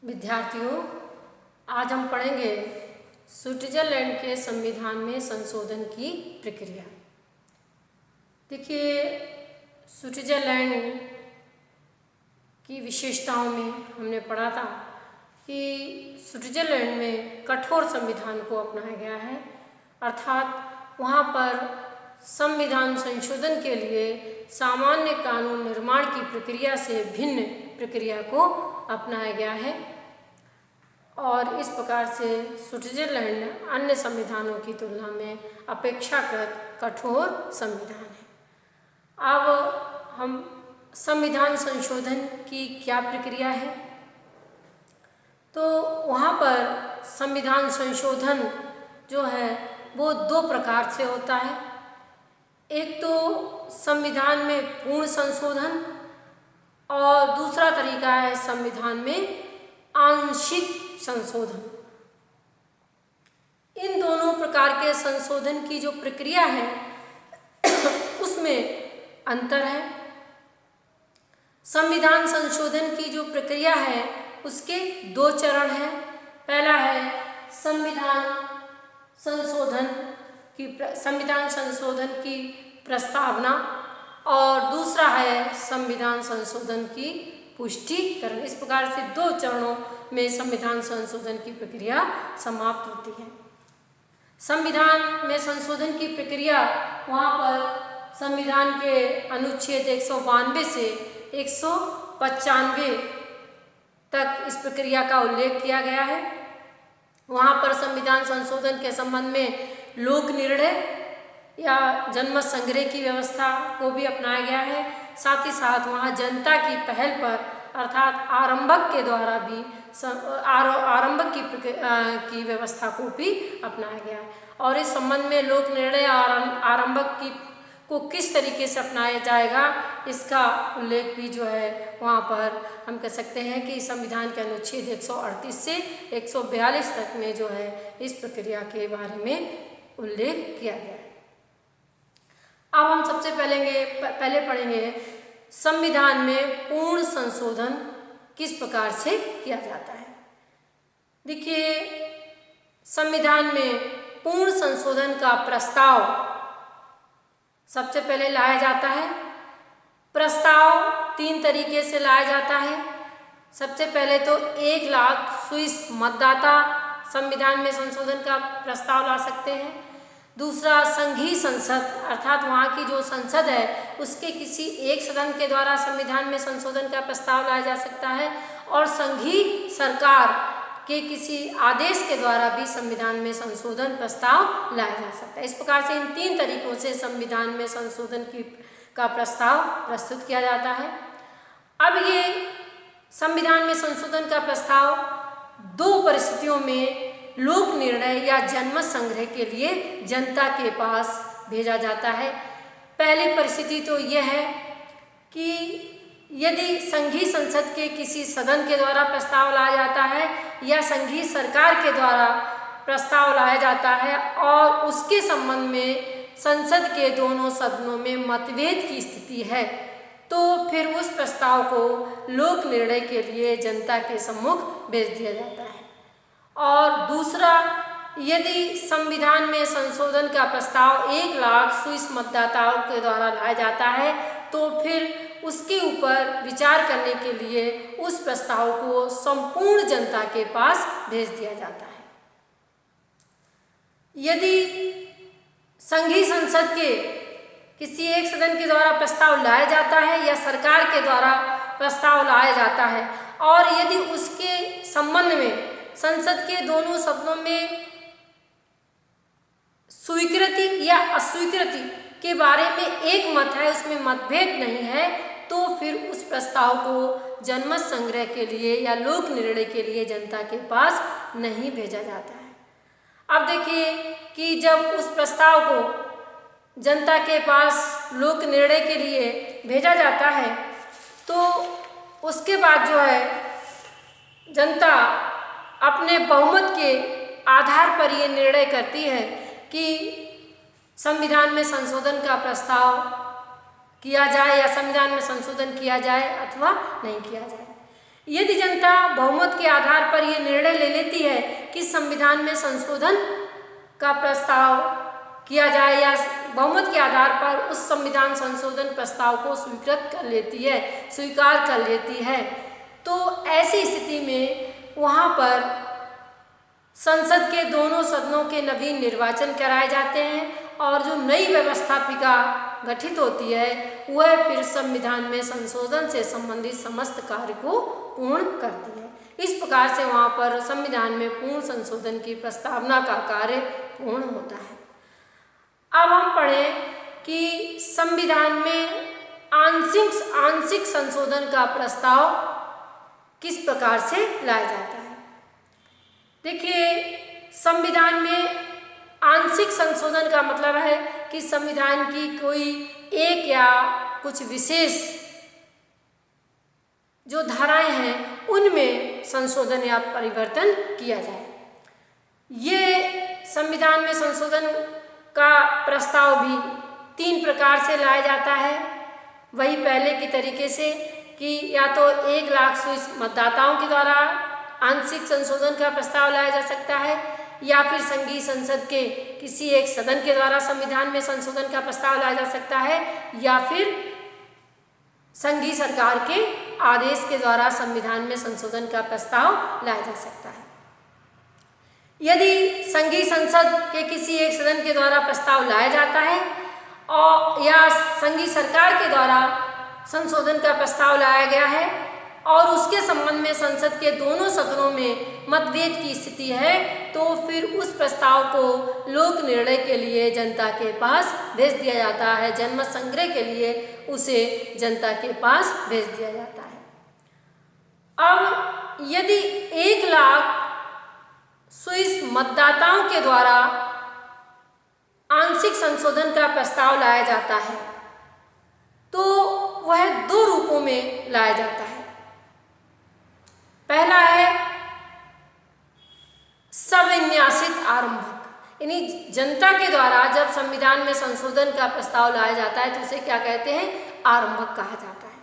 विद्यार्थियों, आज हम पढ़ेंगे स्विट्जरलैंड के संविधान में संशोधन की प्रक्रिया। देखिए, स्विट्जरलैंड की विशेषताओं में हमने पढ़ा था कि स्विट्जरलैंड में कठोर संविधान को अपनाया गया है, अर्थात वहाँ पर संविधान संशोधन के लिए सामान्य कानून निर्माण की प्रक्रिया से भिन्न प्रक्रिया को अपनाया गया है और इस प्रकार से स्विट्जरलैंड अन्य संविधानों की तुलना में अपेक्षाकृत कठोर संविधान है। अब हम संविधान संशोधन की क्या प्रक्रिया है, तो वहाँ पर संविधान संशोधन जो है वो दो प्रकार से होता है। एक तो संविधान में पूर्ण संशोधन और दूसरा तरीका है संविधान में आंशिक संशोधन। इन दोनों प्रकार के संशोधन की जो प्रक्रिया है उसमें अंतर है। संविधान संशोधन की जो प्रक्रिया है उसके दो चरण हैं। पहला है संविधान संशोधन की प्रस्तावना और दूसरा है संविधान संशोधन की पुष्टिकरण। इस प्रकार से दो चरणों में संविधान संशोधन की प्रक्रिया समाप्त होती है। संविधान में संशोधन की प्रक्रिया वहाँ पर संविधान के अनुच्छेद 192 से 195 तक इस प्रक्रिया का उल्लेख किया गया है। वहाँ पर संविधान संशोधन के संबंध में लोक निर्णय या जनमत संग्रह की व्यवस्था को भी अपनाया गया है। साथ ही साथ वहाँ जनता की पहल पर अर्थात आरंभक के द्वारा भी आरंभक की व्यवस्था को भी अपनाया गया है। और इस संबंध में लोक निर्णय और आरंभक को किस तरीके से अपनाया जाएगा इसका उल्लेख भी जो है वहाँ पर हम कह सकते हैं कि संविधान के अनुच्छेद 138 से 142 तक में जो है इस प्रक्रिया के बारे में उल्लेख किया गया है। अब हम सबसे पहले पढ़ेंगे संविधान में पूर्ण संशोधन किस प्रकार से किया जाता है। देखिए, संविधान में पूर्ण संशोधन का प्रस्ताव सबसे पहले लाया जाता है। प्रस्ताव 3 तरीके से लाया जाता है। सबसे पहले तो 1 लाख स्विस मतदाता संविधान में संशोधन का प्रस्ताव ला सकते हैं। दूसरा, संघीय संसद अर्थात वहाँ की जो संसद है उसके किसी एक सदन के द्वारा संविधान में संशोधन का प्रस्ताव लाया जा सकता है और संघीय सरकार के किसी आदेश के द्वारा भी संविधान में संशोधन प्रस्ताव लाया जा सकता है। इस प्रकार से इन 3 तरीकों से संविधान में संशोधन का प्रस्ताव प्रस्तुत किया जाता है। अब ये संविधान में संशोधन का प्रस्ताव 2 परिस्थितियों में लोक निर्णय या जनमत संग्रह के लिए जनता के पास भेजा जाता है। पहली परिस्थिति तो यह है कि यदि संघीय संसद के किसी सदन के द्वारा प्रस्ताव लाया जाता है या संघीय सरकार के द्वारा प्रस्ताव लाया जाता है और उसके संबंध में संसद के दोनों सदनों में मतभेद की स्थिति है, तो फिर उस प्रस्ताव को लोक निर्णय के लिए जनता के सम्मुख भेज दिया जाता है। और दूसरा, यदि संविधान में संशोधन का प्रस्ताव 1 लाख स्विस मतदाताओं के द्वारा लाया जाता है तो फिर उसके ऊपर विचार करने के लिए उस प्रस्ताव को संपूर्ण जनता के पास भेज दिया जाता है। यदि संघीय संसद के किसी एक सदन के द्वारा प्रस्ताव लाया जाता है या सरकार के द्वारा प्रस्ताव लाया जाता है और यदि उसके संबंध में संसद के दोनों सदनों में स्वीकृति या अस्वीकृति के बारे में एक मत है, उसमें मतभेद नहीं है, तो फिर उस प्रस्ताव को जनमत संग्रह के लिए या लोक निर्णय के लिए जनता के पास नहीं भेजा जाता है। अब देखिए कि जब उस प्रस्ताव को जनता के पास लोक निर्णय के लिए भेजा जाता है तो उसके बाद जो है जनता अपने बहुमत के आधार पर ये निर्णय करती है कि संविधान में संशोधन का प्रस्ताव किया जाए या संविधान में संशोधन किया जाए अथवा नहीं किया जाए। यदि जनता बहुमत के आधार पर यह निर्णय ले लेती है कि संविधान में संशोधन का प्रस्ताव किया जाए या बहुमत के आधार पर उस संविधान संशोधन प्रस्ताव को स्वीकार कर लेती है, तो ऐसी स्थिति में वहाँ पर संसद के दोनों सदनों के नवीन निर्वाचन कराए जाते हैं और जो नई व्यवस्थापिका गठित होती है वह फिर संविधान में संशोधन से संबंधित समस्त कार्य को पूर्ण करती है। इस प्रकार से वहाँ पर संविधान में पूर्ण संशोधन की प्रस्तावना का कार्य पूर्ण होता है। अब हम पढ़ें कि संविधान में आंशिक संशोधन का प्रस्ताव किस प्रकार से लाया जाता है। देखिए, संविधान में आंशिक संशोधन का मतलब है कि संविधान की कोई एक या कुछ विशेष जो धाराएं हैं उनमें संशोधन या परिवर्तन किया जाए। ये संविधान में संशोधन का प्रस्ताव भी 3 प्रकार से लाया जाता है। वही पहले की तरीके से कि या तो 1 लाख स्विस मतदाताओं के द्वारा आंशिक संशोधन का प्रस्ताव लाया जा सकता है या फिर संघीय संसद के किसी एक सदन के द्वारा संविधान में संशोधन का प्रस्ताव लाया जा सकता है या फिर संघीय सरकार के आदेश के द्वारा संविधान में संशोधन का प्रस्ताव लाया जा सकता है। यदि संघीय संसद के किसी एक सदन के द्वारा प्रस्ताव लाया जाता है और या संघीय सरकार के द्वारा संशोधन का प्रस्ताव लाया गया है और उसके संबंध में संसद के दोनों सदनों में मतभेद की स्थिति है, तो फिर उस प्रस्ताव को लोक निर्णय के लिए जनता के पास भेज दिया जाता है, जनमत संग्रह के लिए उसे जनता के पास भेज दिया जाता है। अब यदि 1 लाख स्विस मतदाताओं के द्वारा आंशिक संशोधन का प्रस्ताव लाया जाता है तो वह 2 रूपों में लाया जाता है। पहला है सविन्यासित आरंभक, यानी जनता के द्वारा जब संविधान में संशोधन का प्रस्ताव लाया जाता है तो उसे क्या कहते हैं, आरंभक कहा जाता है।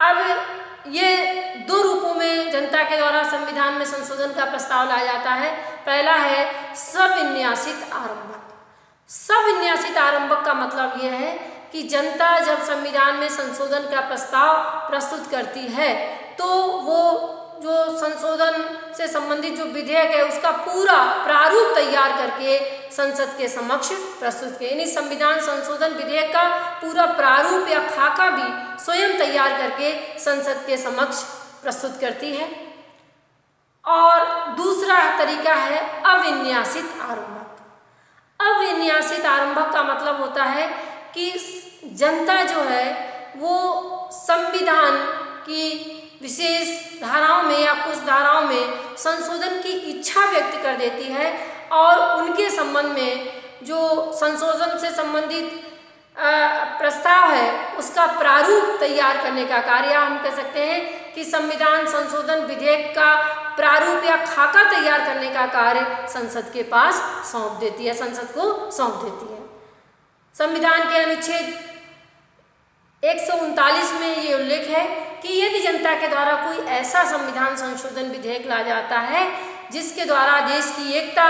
अब ये 2 रूपों में जनता के द्वारा संविधान में संशोधन का प्रस्ताव लाया जाता है। पहला है सविन्यासित आरंभक। सविन्यासित आरंभक का मतलब यह है कि जनता जब संविधान में संशोधन का प्रस्ताव प्रस्तुत करती है तो वो जो संशोधन से संबंधित जो विधेयक है उसका पूरा प्रारूप तैयार करके संसद के समक्ष प्रस्तुत किया, यानी संविधान संशोधन विधेयक का पूरा प्रारूप या खाका भी स्वयं तैयार करके संसद के समक्ष प्रस्तुत करती है। और दूसरा तरीका है अविन्यासित आरंभक। अविन्यासित आरंभक का मतलब होता है कि जनता जो है वो संविधान की विशेष धाराओं में या कुछ धाराओं में संशोधन की इच्छा व्यक्त कर देती है और उनके संबंध में जो संशोधन से संबंधित प्रस्ताव है उसका प्रारूप तैयार करने का कार्य, हम कह सकते हैं कि संविधान संशोधन विधेयक का प्रारूप या खाका तैयार करने का कार्य संसद के पास सौंप देती है, संसद को सौंप देती है। संविधान के अनुच्छेद 139 में ये उल्लेख है कि यदि जनता के द्वारा कोई ऐसा संविधान संशोधन विधेयक लाया जाता है जिसके द्वारा देश की एकता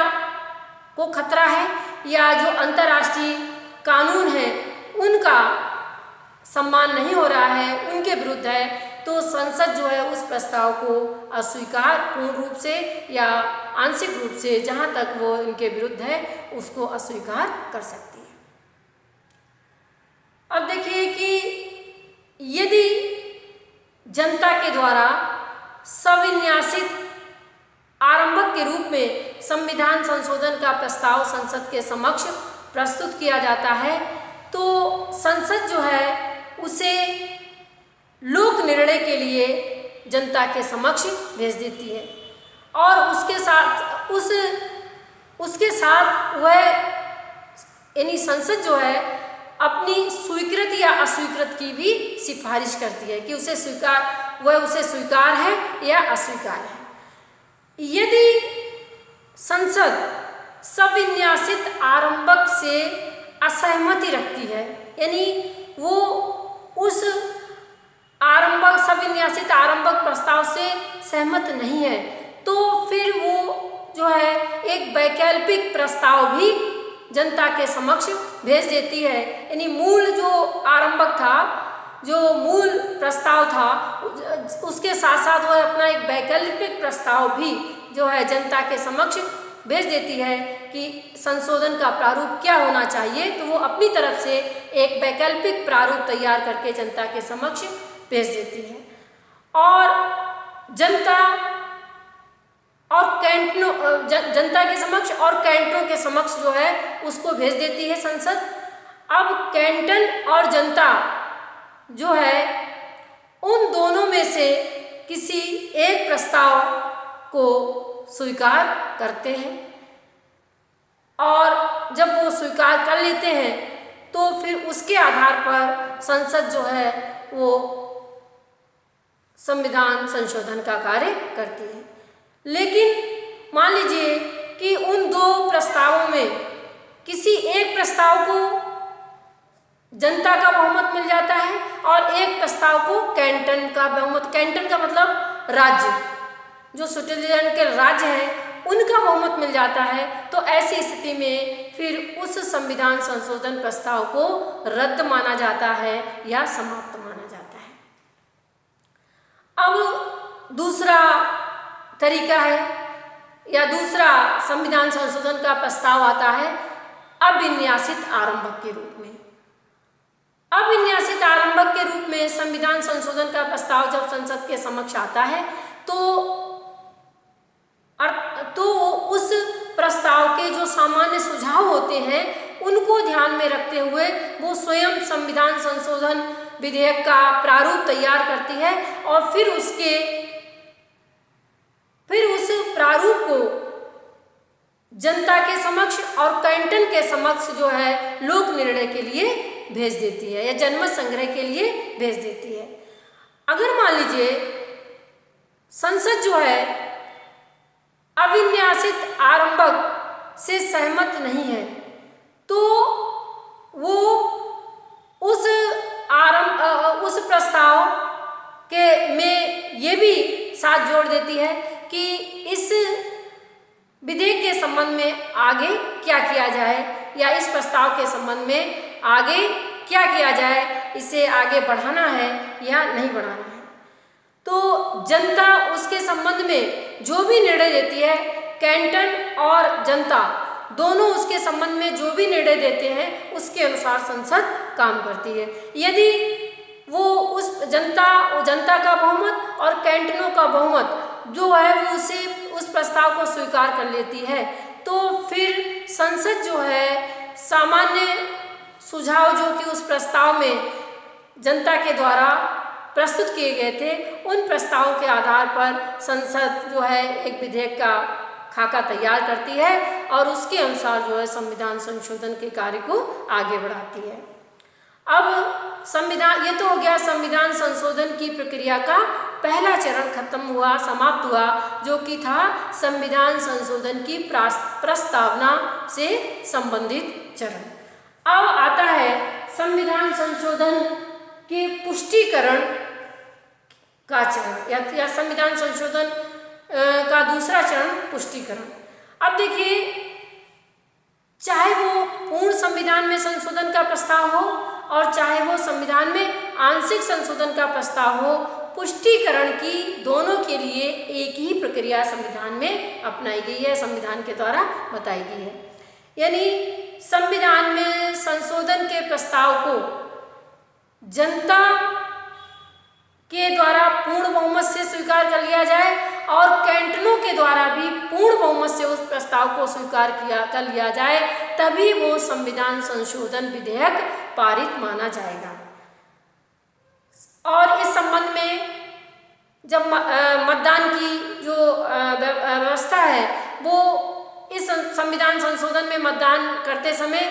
को खतरा है या जो अंतर्राष्ट्रीय कानून है उनका सम्मान नहीं हो रहा है, उनके विरुद्ध है, तो संसद जो है उस प्रस्ताव को अस्वीकार पूर्ण रूप से या आंशिक रूप से, जहाँ तक वो इनके विरुद्ध है, उसको अस्वीकार कर सकती है। अब देखिए कि यदि जनता के द्वारा सविन्यासित आरंभक के रूप में संविधान संशोधन का प्रस्ताव संसद के समक्ष प्रस्तुत किया जाता है तो संसद जो है उसे लोक निर्णय के लिए जनता के समक्ष भेज देती है और उसके साथ वह यानी संसद जो है अपनी स्वीकृत या अस्वीकृत की भी सिफारिश करती है कि उसे स्वीकार है या अस्वीकार है। यदि संसद सविन्यासित आरंभक से असहमति रखती है, यानी वो उस आरंभक सविन्यासित आरंभक प्रस्ताव से सहमत नहीं है, तो फिर वो जो है एक वैकल्पिक प्रस्ताव भी जनता के समक्ष भेज देती है। यानी मूल जो आरंभक था, जो मूल प्रस्ताव था, उसके साथ साथ वह अपना एक वैकल्पिक प्रस्ताव भी जो है जनता के समक्ष भेज देती है कि संशोधन का प्रारूप क्या होना चाहिए। तो वो अपनी तरफ से एक वैकल्पिक प्रारूप तैयार करके जनता के समक्ष भेज देती है और जनता और कैंटनों जनता के समक्ष और कैंटों के समक्ष जो है उसको भेज देती है संसद। अब कैंटन और जनता जो है उन दोनों में से किसी एक प्रस्ताव को स्वीकार करते हैं और जब वो स्वीकार कर लेते हैं तो फिर उसके आधार पर संसद जो है वो संविधान संशोधन का कार्य करती है। लेकिन मान लीजिए कि उन दो प्रस्तावों में किसी एक प्रस्ताव को जनता का बहुमत मिल जाता है और एक प्रस्ताव को कैंटन का बहुमत, कैंटन का मतलब राज्य, जो स्विट्जरलैंड के राज्य हैं उनका बहुमत मिल जाता है। तो ऐसी स्थिति में फिर उस संविधान संशोधन प्रस्ताव को रद्द माना जाता है या समाप्त माना जाता है। अब दूसरा तरीका है या दूसरा संविधान संशोधन का प्रस्ताव आता है अविन्यासित आरंभक के रूप में। अविन्यासित आरंभक के रूप में संविधान संशोधन का प्रस्ताव जब संसद के समक्ष आता है तो उस प्रस्ताव के जो सामान्य सुझाव होते हैं उनको ध्यान में रखते हुए वो स्वयं संविधान संशोधन विधेयक का प्रारूप तैयार करती है और फिर उस प्रारूप को जनता के समक्ष और कैंटन के समक्ष जो है लोक निर्णय के लिए भेज देती है या जनमत संग्रह के लिए भेज देती है। अगर मान लीजिए संसद जो है अविन्यासित आरंभक से सहमत नहीं है तो वो उस प्रस्ताव के में ये भी साथ जोड़ देती है कि इस विधेयक के संबंध में आगे क्या किया जाए या इस प्रस्ताव के संबंध में आगे क्या किया जाए, इसे आगे बढ़ाना है या नहीं बढ़ाना है। तो जनता उसके संबंध में जो भी निर्णय देती है, कैंटन और जनता दोनों उसके संबंध में जो भी निर्णय देते हैं उसके अनुसार संसद काम करती है। यदि वो उस जनता का बहुमत और कैंटनों का बहुमत जो है वो उस प्रस्ताव को स्वीकार कर लेती है तो फिर संसद जो है सामान्य सुझाव जो कि उस प्रस्ताव में जनता के द्वारा प्रस्तुत किए गए थे उन प्रस्तावों के आधार पर संसद जो है एक विधेयक का खाका तैयार करती है और उसके अनुसार जो है संविधान संशोधन के कार्य को आगे बढ़ाती है। अब संविधान, ये तो हो गया संविधान संशोधन की प्रक्रिया का पहला चरण खत्म हुआ, समाप्त हुआ, जो कि था संविधान संशोधन की प्रस्तावना से संबंधित चरण। अब आता है संविधान संशोधन के पुष्टिकरण का चरण या संविधान संशोधन का दूसरा चरण पुष्टिकरण। अब देखिए, चाहे वो पूर्ण संविधान में संशोधन का प्रस्ताव हो और चाहे वो संविधान में आंशिक संशोधन का प्रस्ताव हो, पुष्टिकरण की दोनों के लिए एक ही प्रक्रिया संविधान में अपनाई गई है, संविधान के द्वारा बताई गई है। यानी संविधान में संशोधन के प्रस्ताव को जनता के द्वारा पूर्ण बहुमत से स्वीकार कर लिया जाए और कैंटनों के द्वारा भी पूर्ण बहुमत से उस प्रस्ताव को स्वीकार कर लिया जाए, तभी वो संविधान संशोधन विधेयक पारित माना जाएगा। और इस संबंध में जब मतदान की जो व्यवस्था है वो इस संविधान संशोधन में मतदान करते समय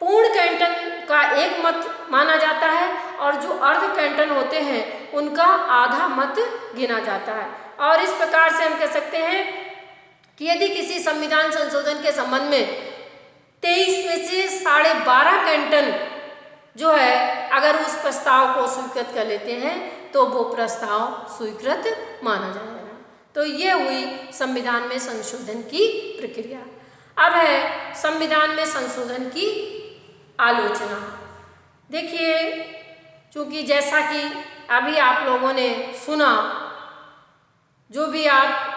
पूर्ण कैंटन का एक मत माना जाता है और जो अर्ध कैंटन होते हैं उनका आधा मत गिना जाता है। और इस प्रकार से हम कह सकते हैं कि यदि किसी संविधान संशोधन के संबंध में 23 में से 12.5 कैंटन जो है अगर उस प्रस्ताव को स्वीकृत कर लेते हैं तो वो प्रस्ताव स्वीकृत माना जाएगा। तो ये हुई संविधान में संशोधन की प्रक्रिया। अब है संविधान में संशोधन की आलोचना। देखिए, चूंकि जैसा कि अभी आप लोगों ने सुना, जो भी आप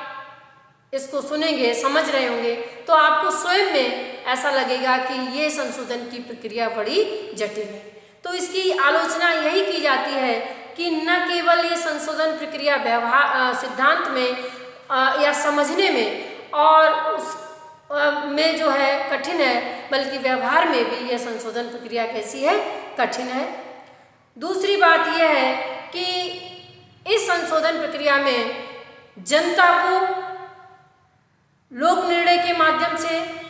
इसको सुनेंगे समझ रहे होंगे, तो आपको स्वयं में ऐसा लगेगा कि ये संशोधन की प्रक्रिया बड़ी जटिल है। तो इसकी आलोचना यही की जाती है कि न केवल ये संशोधन प्रक्रिया व्यवहार सिद्धांत में या समझने में और उस में जो है कठिन है, बल्कि व्यवहार में भी यह संशोधन प्रक्रिया कैसी है, कठिन है। दूसरी बात यह है कि इस संशोधन प्रक्रिया में जनता को लोक निर्णय के माध्यम से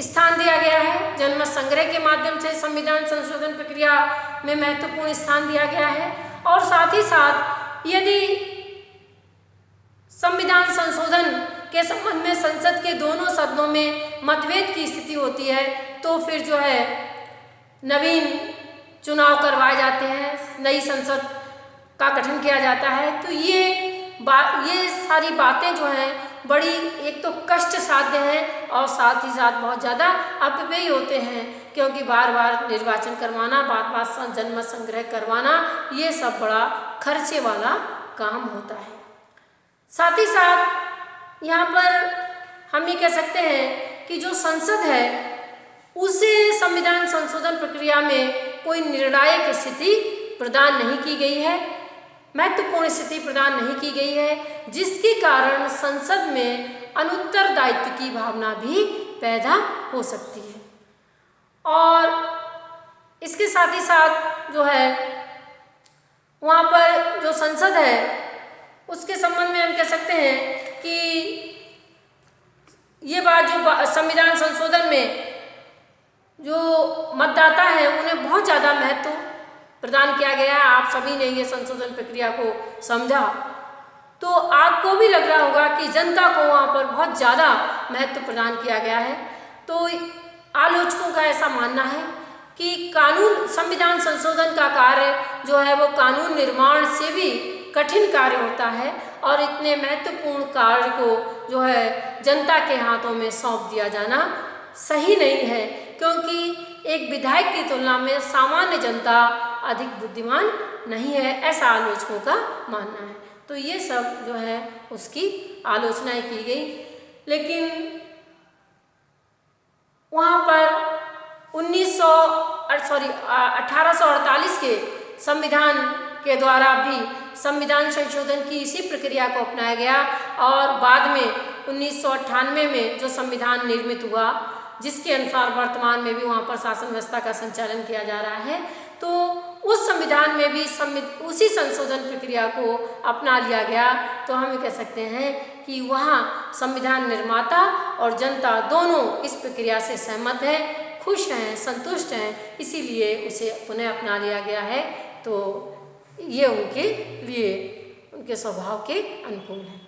स्थान दिया गया है। जनमत संग्रह के माध्यम से संविधान संशोधन प्रक्रिया में महत्वपूर्ण स्थान दिया गया है। और साथ ही साथ यदि संविधान संशोधन के संबंध में संसद के दोनों सदनों में मतभेद की स्थिति होती है, तो फिर जो है नवीन चुनाव करवाए जाते हैं, नई संसद का गठन किया जाता है। तो ये सारी बातें जो हैं बड़ी एक तो कष्ट साध्य हैं और साथ ही साथ बहुत ज़्यादा अपव्ययी होते हैं, क्योंकि बार बार निर्वाचन करवाना, बार बार जनमत संग्रह करवाना, ये सब बड़ा खर्चे वाला काम होता है। साथ ही साथ यहाँ पर हम ये कह सकते हैं कि जो संसद है उसे संविधान संशोधन प्रक्रिया में कोई निर्णायक स्थिति प्रदान नहीं की गई है, महत्वपूर्ण स्थिति प्रदान नहीं की गई है, जिसके कारण संसद में अनुत्तरदायित्व की भावना भी पैदा हो सकती है। और इसके साथ ही साथ जो है वहाँ पर जो संसद है उसके संबंध में हम कह सकते हैं कि ये बात जो संविधान संशोधन में जो मतदाता है उन्हें बहुत ज़्यादा महत्व प्रदान किया गया है। आप सभी ने ये संशोधन प्रक्रिया को समझा तो आपको भी लग रहा होगा कि जनता को वहाँ पर बहुत ज़्यादा महत्व प्रदान किया गया है। तो आलोचकों का ऐसा मानना है कि कानून संविधान संशोधन का कार्य जो है वो कानून निर्माण से भी कठिन कार्य होता है और इतने महत्वपूर्ण कार्य को जो है जनता के हाथों में सौंप दिया जाना सही नहीं है, क्योंकि एक विधायक की तुलना में सामान्य जनता अधिक बुद्धिमान नहीं है, ऐसा आलोचकों का मानना है। तो ये सब जो है उसकी आलोचनाएं की गई, लेकिन वहाँ पर 1848 के संविधान के द्वारा भी संविधान संशोधन की इसी प्रक्रिया को अपनाया गया और बाद में 1998 में जो संविधान निर्मित हुआ, जिसके अनुसार वर्तमान में भी वहाँ पर शासन व्यवस्था का संचालन किया जा रहा है, तो उस संविधान में भी उसी संशोधन प्रक्रिया को अपना लिया गया। तो हम ये कह सकते हैं कि वहाँ संविधान निर्माता और जनता दोनों इस प्रक्रिया से सहमत हैं, खुश हैं, संतुष्ट हैं, इसीलिए उसे पुनः अपना लिया गया है। तो ये उनके लिए उनके स्वभाव के अनुकूल है।